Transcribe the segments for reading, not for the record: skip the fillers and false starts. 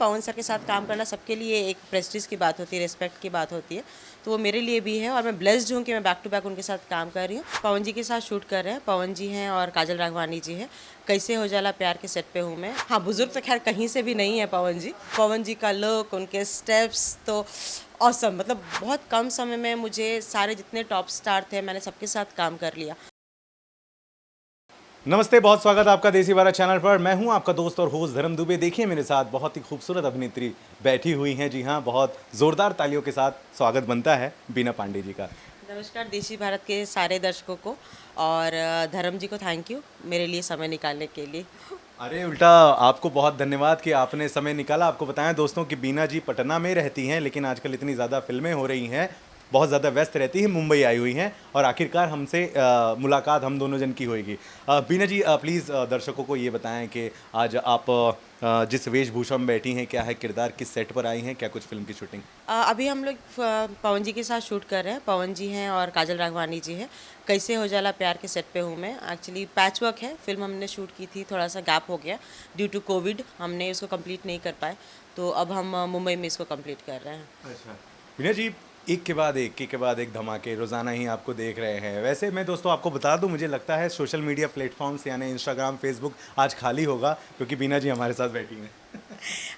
पवन sir के साथ काम करना सबके लिए एक प्रेस्टीज की बात होती है, रिस्पेक्ट की बात होती है, तो वो मेरे लिए भी है और मैं ब्लेस्ड हूँ कि मैं बैक टू बैक उनके साथ काम कर रही हूँ। पवन जी के साथ शूट कर रहे हैं, पवन जी हैं और काजल राघवानी जी हैं। कैसे हो जाला प्यार के सेट पे हूँ मैं। हाँ, बुजुर्ग तो खैर कहीं से भी नहीं है पवन जी। पवन जी का लुक, उनके स्टेप्स तो ऑसम, मतलब बहुत कम समय में मुझे सारे जितने टॉप स्टार थे मैंने सबके साथ काम कर लिया। नमस्ते, बहुत स्वागत है आपका देसी भारत चैनल पर। मैं हूं आपका दोस्त और होस्ट धर्म दुबे। देखिए मेरे साथ बहुत ही खूबसूरत अभिनेत्री बैठी हुई हैं। जी हां, बहुत जोरदार तालियों के साथ स्वागत बनता है बीना पांडे जी का। नमस्कार देसी भारत के सारे दर्शकों को और धर्म जी को थैंक यू मेरे लिए समय निकालने के लिए। अरे उल्टा आपको बहुत धन्यवाद कि आपने समय निकाला। आपको बताएं दोस्तों कि बीना जी पटना में रहती हैं, लेकिन आजकल इतनी ज़्यादा फिल्में हो रही हैं, बहुत ज़्यादा व्यस्त रहती हैं, मुंबई आई हुई हैं और आखिरकार हमसे मुलाकात हम दोनों जन की होएगी। बीना जी प्लीज़ दर्शकों को ये बताएं कि आज आप जिस वेशभूषा में बैठी हैं, क्या है किरदार, किस सेट पर आई हैं, क्या कुछ फिल्म की शूटिंग? अभी हम लोग पवन जी के साथ शूट कर रहे हैं। पवन जी हैं और काजल राघवानी जी हैं। कैसे हो जाला प्यार के सेट पे हूँ मैं। एक्चुअली पैच वर्क है, फिल्म हमने शूट की थी, थोड़ा सा गैप हो गया ड्यू टू कोविड, हमने उसको कंप्लीट नहीं कर पाए, तो अब हम मुंबई में इसको कंप्लीट कर रहे हैं। अच्छा विनय जी, एक के बाद एक धमाके रोज़ाना ही आपको देख रहे हैं। वैसे मैं दोस्तों आपको बता दूं, मुझे लगता है सोशल मीडिया प्लेटफॉर्म्स यानी इंस्टाग्राम, फेसबुक आज खाली होगा क्योंकि बीना जी हमारे साथ बैठी हैं।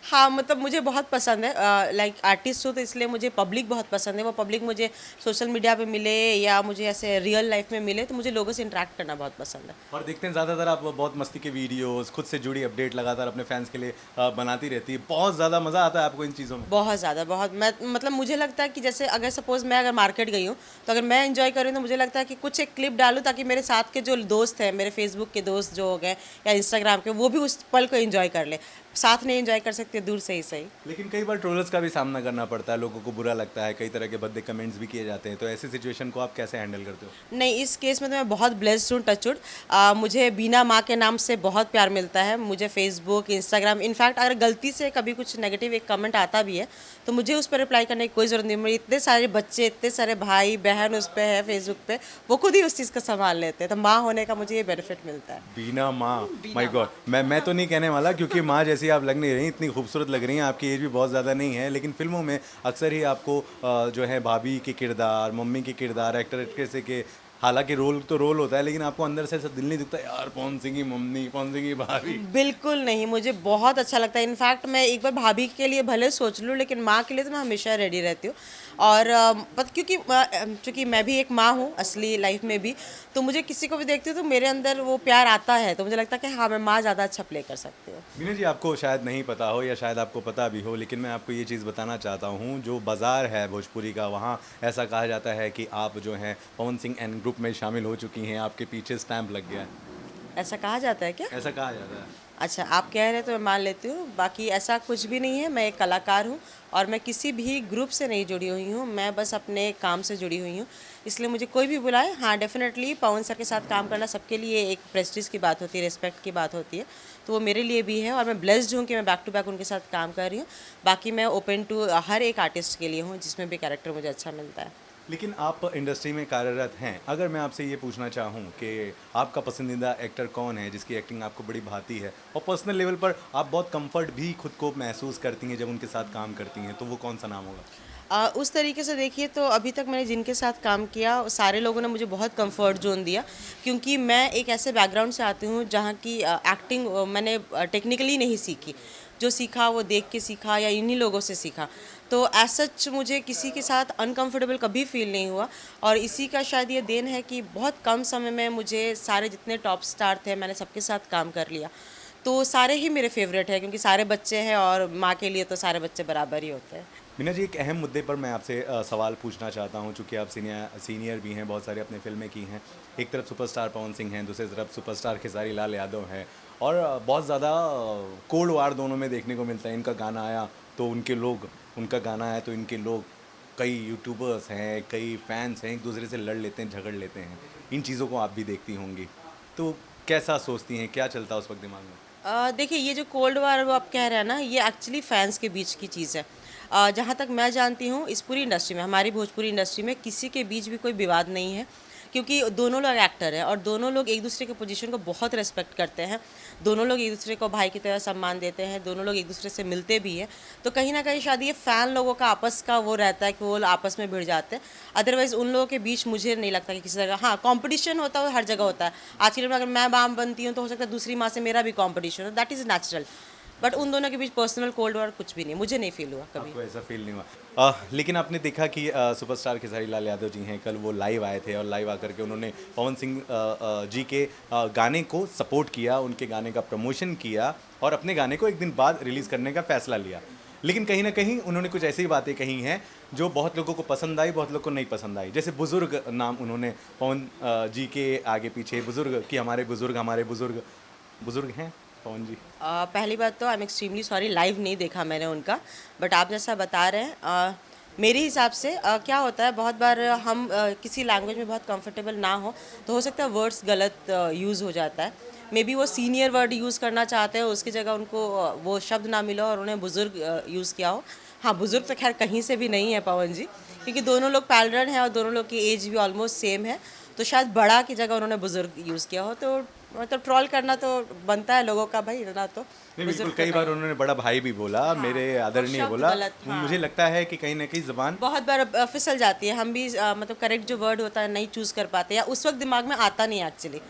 हाँ, मतलब मुझे बहुत पसंद है, लाइक आर्टिस्ट हूँ तो इसलिए मुझे पब्लिक बहुत पसंद है। वो पब्लिक मुझे सोशल मीडिया पे मिले या मुझे ऐसे रियल लाइफ में मिले, तो मुझे लोगों से इंटरेक्ट करना बहुत पसंद है। और देखते हैं ज़्यादातर आप बहुत मस्ती के वीडियोस, खुद से जुड़ी अपडेट लगातार अपने फैंस के लिए बनाती रहती है। बहुत ज़्यादा मज़ा आता है आपको इन चीज़ों में? बहुत ज़्यादा, बहुत। मैं मतलब मुझे लगता है कि जैसे अगर सपोज़ मैं अगर मार्केट गई हूँ, तो अगर मैं एंजॉय कर रही हूँ तो मुझे लगता है कि कुछ एक क्लिप डालूँ ताकि मेरे साथ के जो दोस्त हैं, मेरे फेसबुक के दोस्त जो हो गए या इंस्टाग्राम के, वो भी उस पल को एंजॉय कर ले। साथ नहीं एंजॉय कर सकते, दूर से ही सही। लेकिन कई बार ट्रोलर्स का भी सामना करना पड़ता है, लोगों को बुरा लगता है, कई तरह के भद्दे कमेंट्स भी किए जाते हैं, तो ऐसी सिचुएशन को आप कैसे हैंडल करते हो? नहीं, इस केस में तो मैं बहुत ब्लेस्ड हूँ, टचवुड। मुझे बीना माँ के नाम से बहुत प्यार मिलता है। मुझे फेसबुक, इंस्टाग्राम, इनफैक्ट अगर गलती से कभी कुछ नेगेटिव एक कमेंट आता भी है तो मुझे उस पर रिप्लाई करने की कोई ज़रूरत नहीं। मेरे इतने सारे बच्चे, इतने सारे भाई बहन उस पर है फेसबुक पे, वो खुद ही उस चीज़ को संभाल लेते हैं, तो माँ होने का मुझे ये बेनिफिट मिलता है। बीना माँ, माय गॉड। मैं तो नहीं कहने वाला क्योंकि माँ जैसी आप लग नहीं रही, इतनी खूबसूरत लग रही हैं, आपकी एज भी बहुत ज़्यादा नहीं है, लेकिन फिल्मों में अक्सर ही आपको जो है भाभी के किरदार, मम्मी के किरदार, एक्टर एक्ट्रेस के, हालांकि रोल तो रोल होता है, लेकिन आपको अंदर से ऐसा दिल नहीं दिखता यार कौन सी की मम्मी, कौन सी की भाभी? बिल्कुल नहीं, मुझे बहुत अच्छा लगता है। इनफैक्ट मैं एक बार भाभी के लिए भले सोच लूँ, लेकिन माँ के लिए तो मैं हमेशा रेडी रहती हूँ। और क्योंकि चूँकि मैं भी एक माँ हूँ असली लाइफ में भी, तो मुझे किसी को भी देखती हूँ तो मेरे अंदर वो प्यार आता है, तो मुझे लगता है कि हाँ, मैं माँ ज़्यादा अच्छा प्ले कर सकती हूँ। मीना जी, आपको शायद नहीं पता हो या शायद आपको पता भी हो, लेकिन मैं आपको ये चीज़ बताना चाहता हूँ, जो बाज़ार है भोजपुरी का, वहाँ ऐसा कहा जाता है कि आप जो हैं पवन सिंह एंड ग्रुप में शामिल हो चुकी हैं, आपके पीछे स्टैंप लग गया है। ऐसा कहा जाता है क्या? ऐसा कहा जाता है। अच्छा, आप कह रहे हैं तो मैं मान लेती हूँ, बाकी ऐसा कुछ भी नहीं है। मैं एक कलाकार हूँ और मैं किसी भी ग्रुप से नहीं जुड़ी हुई हूँ, मैं बस अपने काम से जुड़ी हुई हूँ। इसलिए मुझे कोई भी बुलाए, हाँ डेफिनेटली पवन सर के साथ काम करना सबके लिए एक प्रेस्टीज की बात होती है, रिस्पेक्ट की बात होती है, तो वो मेरे लिए भी है और मैं ब्लेस्ड हूँ कि मैं बैक टू बैक उनके साथ काम कर रही हूँ। बाकी मैं ओपन टू हर एक आर्टिस्ट के लिए हूँ जिसमें भी कैरेक्टर मुझे अच्छा मिलता है। लेकिन आप इंडस्ट्री में कार्यरत हैं, अगर मैं आपसे ये पूछना चाहूँ कि आपका पसंदीदा एक्टर कौन है जिसकी एक्टिंग आपको बड़ी भाती है और पर्सनल लेवल पर आप बहुत कंफर्ट भी खुद को महसूस करती हैं जब उनके साथ काम करती हैं, तो वो कौन सा नाम होगा? उस तरीके से देखिए तो अभी तक मैंने जिनके साथ काम किया सारे लोगों ने मुझे बहुत कंफर्ट जोन दिया, क्योंकि मैं एक ऐसे बैकग्राउंड से आती हूँ जहाँ की एक्टिंग मैंने टेक्निकली नहीं सीखी। जो सीखा वो देख के सीखा या इन्हीं लोगों से सीखा, तो एज सच मुझे किसी के साथ अनकंफर्टेबल कभी फील नहीं हुआ। और इसी का शायद ये देन है कि बहुत कम समय में मुझे सारे जितने टॉप स्टार थे मैंने सबके साथ काम कर लिया, तो सारे ही मेरे फेवरेट हैं क्योंकि सारे बच्चे हैं और माँ के लिए तो सारे बच्चे बराबर ही होते हैं। मीना जी, एक अहम मुद्दे पर मैं आपसे सवाल पूछना चाहता हूं, चूँकि आप सीनियर भी हैं, बहुत सारी अपने फिल्में की हैं। एक तरफ सुपरस्टार पवन सिंह हैं, दूसरी तरफ सुपरस्टार खेसारी लाल यादव हैं और बहुत ज़्यादा कोल्ड वार दोनों में देखने को मिलता है। इनका गाना आया तो उनके लोग, उनका गाना आया तो इनके लोग, कई यूट्यूबर्स हैं, कई फैंस हैं, एक दूसरे से लड़ लेते हैं, झगड़ लेते हैं। इन चीज़ों को आप भी देखती होंगी, तो कैसा सोचती हैं, क्या चलता है उस वक्त दिमाग में? देखिए, ये जो कोल्ड वार वो आप कह रहे हैं ना, ये एक्चुअली फैंस के बीच की चीज़ है। जहाँ तक मैं जानती हूँ, इस पूरी इंडस्ट्री में, हमारी भोजपुरी इंडस्ट्री में किसी के बीच भी कोई विवाद नहीं है, क्योंकि दोनों लोग एक्टर हैं और दोनों लोग एक दूसरे के पोजीशन को बहुत रिस्पेक्ट करते हैं, दोनों लोग एक दूसरे को भाई की तरह सम्मान देते हैं, दोनों लोग एक दूसरे से मिलते भी हैं। तो कहीं ना कहीं शायद ये फ़ैन लोगों का आपस का वो रहता है कि वो आपस में भिड़ जाते हैं। अदरवाइज़ उन लोगों के बीच मुझे नहीं लगता कि किसी जगह, हाँ कंपटीशन होता है, हर जगह होता है। आज की डेट में अगर मैं माँ बनती हूँ तो हो सकता है दूसरी माँ से मेरा भी कॉम्पिटिशन हो, दैट इज़ नेचुरल। बट उन दोनों के बीच पर्सनल कोल्ड वॉर कुछ भी नहीं, मुझे नहीं फील हुआ कभी। आपको ऐसा फील नहीं हुआ? लेकिन आपने देखा कि सुपरस्टार खेसारी लाल यादव जी हैं, कल वो लाइव आए थे और लाइव आकर के उन्होंने पवन सिंह जी के गाने को सपोर्ट किया, उनके गाने का प्रमोशन किया और अपने गाने को एक दिन बाद रिलीज़ करने का फैसला लिया। लेकिन कहीं ना कहीं उन्होंने कुछ ऐसी बातें कही हैं जो बहुत लोगों को पसंद आई, बहुत लोगों को नहीं पसंद आई। जैसे बुज़ुर्ग नाम उन्होंने पवन जी के आगे पीछे बुज़ुर्ग कि हमारे बुज़ुर्ग बुज़ुर्ग हैं पवन जी। पहली बात तो I am extremely sorry, live नहीं देखा मैंने उनका। बट आप जैसा बता रहे हैं, मेरे हिसाब से क्या होता है, बहुत बार हम किसी लैंग्वेज में बहुत कंफर्टेबल ना हो तो हो सकता है वर्ड्स गलत यूज़ हो जाता है। मे बी वो सीनियर वर्ड यूज़ करना चाहते हैं, उसकी जगह उनको वो शब्द ना मिला और उन्हें बुज़ुर्ग यूज़ किया हो। हाँ, बुज़ुर्ग तो खैर कहीं से भी नहीं है पवन जी, क्योंकि दोनों लोग पैरेलल हैं और दोनों लोग की एज भी ऑलमोस्ट सेम है। तो शायद बड़ा की जगह उन्होंने बुज़ुर्ग यूज़ किया हो, तो मतलब ट्रोल करना तो बनता है लोगों का भाई, इतना तो नहीं, बिल्कुल बुजुर्ग कई तो बार नहीं। उन्होंने बड़ा भाई भी बोला, मेरे आदरणीय शब्द बोला। गलत, हाँ। मुझे लगता है कि कहीं ना कहीं ज़बान बहुत बार फिसल जाती है, हम भी मतलब करेक्ट जो वर्ड होता है नहीं चूज कर पाते या उस वक्त दिमाग में आता नहीं एक्चुअली।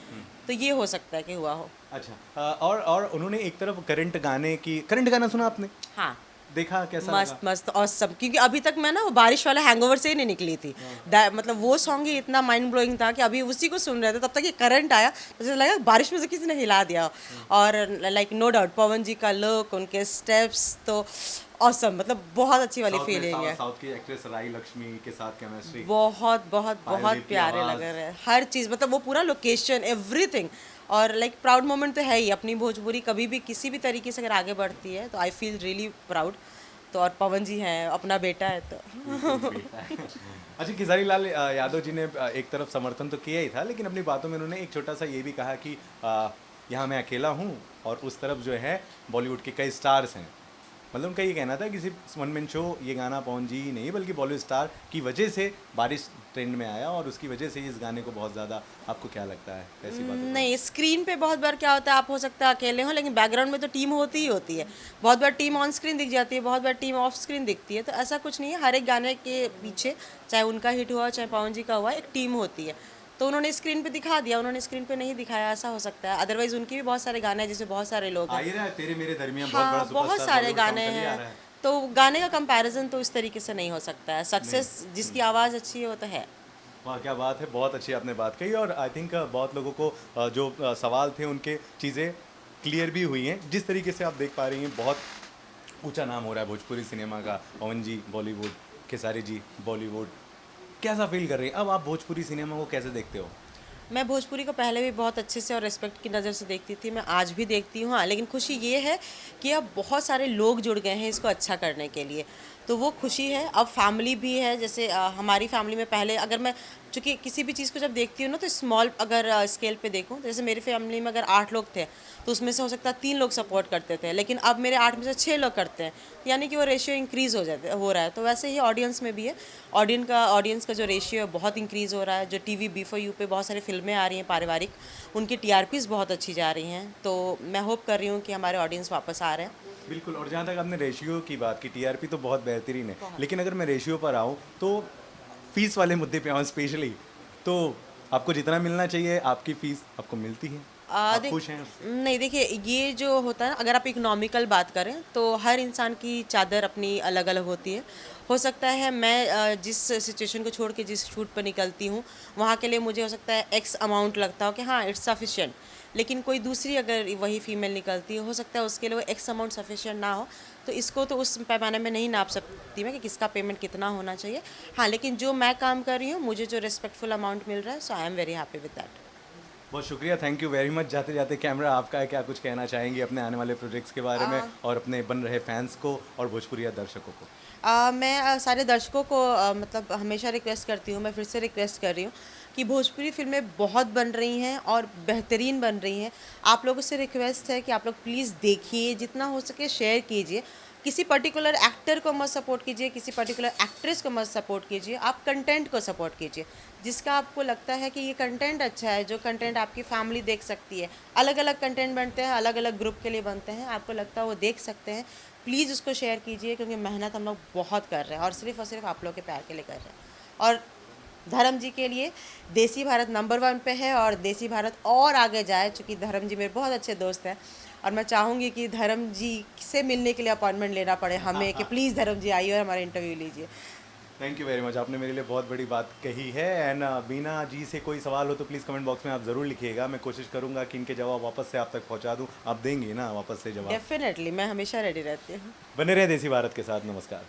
तो ये हो सकता है कि हुआ हो। अच्छा। और उन्होंने एक तरफ करंट गाना सुना आपने? हाँ, देखा कैसा मस्त लगा? मस्त और सब, क्योंकि अभी तक मैं ना वो बारिश वाला हैंगओवर से ही नहीं निकली थी। मतलब वो सॉन्ग ही इतना माइंड ब्लोइंग था कि अभी उसी को सुन रहे थे, तब तक ये करंट आया तो मुझे लगा बारिश में से किसी ने हिला दिया। और लाइक नो डाउट पवन जी का लुक, उनके स्टेप्स तो ऑसम, मतलब बहुत अच्छी वाली फीलिंग है। साउथ की एक्ट्रेस राई लक्ष्मी के साथ केमिस्ट्री बहुत बहुत पायल बहुत देव की प्यारे आवाज़। लग रहे हैं, हर चीज़, मतलब वो पूरा लोकेशन एवरीथिंग। और लाइक प्राउड मोमेंट तो है ही, अपनी भोजपुरी कभी भी किसी भी तरीके से अगर आगे बढ़ती है तो आई फील रियली प्राउड। तो और पवन जी हैं, अपना बेटा है तो अच्छा, खेसारी लाल यादव जी ने एक तरफ समर्थन तो किया ही था, लेकिन अपनी बातों में उन्होंने एक छोटा सा ये भी कहा कि यहाँ मैं अकेला हूँ और उस तरफ जो है बॉलीवुड के कई स्टार्स हैं। मतलब उनका ये कहना था कि सिर्फ वन मैन शो ये गाना पवन जी ही नहीं बल्कि बॉलीवुड स्टार की वजह से बारिश ट्रेंड में आया और उसकी वजह से ही इस गाने को बहुत ज़्यादा। आपको क्या लगता है ऐसी बातों पर? नहीं, स्क्रीन पे बहुत बार क्या होता है, आप हो सकता है अकेले हो लेकिन बैकग्राउंड में तो टीम होती ही होती है। बहुत बार टीम ऑन स्क्रीन दिख जाती है, बहुत बार टीम ऑफ स्क्रीन दिखती है। तो ऐसा कुछ नहीं है, हर एक गाने के पीछे चाहे उनका हिट हुआ चाहे पवन जी का हुआ, एक टीम होती है। तो उन्होंने स्क्रीन पे दिखा दिया, उन्होंने स्क्रीन पे नहीं दिखाया, ऐसा हो सकता है। अदरवाइज उनके भी बहुत सारे गाने हैं जिसमें बहुत सारे लोग आ हैं। ही रहा है तेरे मेरे दरमियान बहुत बड़ा हाँ, बहुत सुपरस्टार सारे बॉलीवुड गाने सॉन्ग चल ही आ रहा हैं। है। तो गाने का कंपैरिजन तो इस तरीके से नहीं हो सकता है। सक्सेस जिसकी आवाज़ अच्छी है वो तो है। वाह, क्या बात है, बहुत अच्छी आपने बात कही। और आई थिंक बहुत लोगों को जो सवाल थे उनके चीज़ें क्लियर भी हुई हैं। जिस तरीके से आप देख पा रही हैं, बहुत ऊंचा नाम हो रहा है भोजपुरी सिनेमा का। पवन जी बॉलीवुड, खेसारी जी बॉलीवुड, कैसा फील कर रही हैं? अब आप भोजपुरी सिनेमा को कैसे देखते हो? मैं भोजपुरी को पहले भी बहुत अच्छे से और रिस्पेक्ट की नज़र से देखती थी, मैं आज भी देखती हूँ। हाँ, लेकिन खुशी ये है कि अब बहुत सारे लोग जुड़ गए हैं इसको अच्छा करने के लिए, तो वो खुशी है। अब फैमिली भी है, जैसे हमारी फैमिली में पहले अगर मैं, चूँकि किसी भी चीज़ को जब देखती हूँ ना तो स्मॉल अगर स्केल पे देखूँ, जैसे मेरी फैमिली में अगर 8 लोग थे तो उसमें से हो सकता है 3 लोग सपोर्ट करते थे, लेकिन अब मेरे 8 में से 6 लोग करते हैं, यानी कि वो रेशियो इंक्रीज़ हो रहा है। तो वैसे ही ऑडियंस में भी है, ऑडियंस का जो रेशियो है बहुत इंक्रीज़ हो रहा है। जो टीवी B4U पे बहुत सारी फिल्में आ रही हैं पारिवारिक, उनकी TRPs बहुत अच्छी जा रही हैं। तो मैं होप कर रही हूँ कि हमारे ऑडियंस वापस आ रहे हैं। बिल्कुल। और जहाँ तक आपने रेशियो की बात की, टीआरपी तो बहुत बेहतरीन है, लेकिन अगर मैं रेशियो पर आऊँ तो फीस वाले मुद्दे पे आऊँ स्पेशली, तो आपको जितना मिलना चाहिए आपकी फ़ीस आपको मिलती है? आप खुश हैं उससे? नहीं, देखिए ये जो होता है ना, अगर आप इकोनॉमिकल बात करें तो हर इंसान की चादर अपनी अलग अलग होती है। हो सकता है मैं जिस सिचुएशन को छोड़ के जिस शूट पर निकलती हूँ वहाँ के लिए मुझे हो सकता है एक्स अमाउंट लगता हो कि हाँ इट्स सफिशिएंट, लेकिन कोई दूसरी अगर वही फीमेल निकलती है हो सकता है उसके लिए वो एक्स अमाउंट सफिशिएंट ना हो। तो इसको तो उस पैमाने में नहीं नाप सकती मैं कि किसका पेमेंट कितना होना चाहिए। हाँ, लेकिन जो मैं काम कर रही हूँ मुझे जो रिस्पेक्टफुल अमाउंट मिल रहा है, so I am very happy with that. बहुत शुक्रिया, थैंक यू वेरी मच। जाते जाते कैमरा आपका है, क्या कुछ कहना चाहेंगी अपने आने वाले प्रोजेक्ट्स के बारे में और अपने बन रहे फैंस को और भोजपुरिया दर्शकों को? मैं सारे दर्शकों को मतलब हमेशा रिक्वेस्ट करती हूँ, मैं फिर से रिक्वेस्ट कर रही हूँ कि भोजपुरी फिल्में बहुत बन रही हैं और बेहतरीन बन रही हैं। आप लोगों से रिक्वेस्ट है कि आप लोग प्लीज़ देखिए, जितना हो सके शेयर कीजिए, किसी पर्टिकुलर एक्टर को मत सपोर्ट कीजिए, किसी पर्टिकुलर एक्ट्रेस को मत सपोर्ट कीजिए, आप कंटेंट को सपोर्ट कीजिए जिसका आपको लगता है कि ये कंटेंट अच्छा है, जो कंटेंट आपकी फैमिली देख सकती है। अलग अलग कंटेंट बनते हैं, अलग अलग ग्रुप के लिए बनते हैं, आपको लगता है वो देख सकते हैं, प्लीज़ उसको शेयर कीजिए, क्योंकि मेहनत हम लोग बहुत कर रहे हैं और सिर्फ आप लोग के प्यार के लिए कर रहे हैं। और धर्म जी के लिए देसी भारत नंबर 1 पे है और देसी भारत और आगे जाए, चूँकि धर्म जी मेरे बहुत अच्छे दोस्त हैं और मैं चाहूँगी कि धर्म जी से मिलने के लिए अपॉइंटमेंट लेना पड़े हमें कि प्लीज़ धर्म जी आइए और हमारा इंटरव्यू लीजिए। थैंक यू वेरी मच, आपने मेरे लिए बहुत बड़ी बात कही है। एंड बीना जी से कोई सवाल हो तो प्लीज़ कमेंट बॉक्स में आप ज़रूर लिखिएगा, मैं कोशिश करूँगा कि इनके जवाब वापस से आप तक पहुँचा दूँ। आप देंगी ना वापस से जवाब? डेफिनेटली, मैं हमेशा रेडी रहती हूँ। बने रहे देसी भारत के साथ। नमस्कार।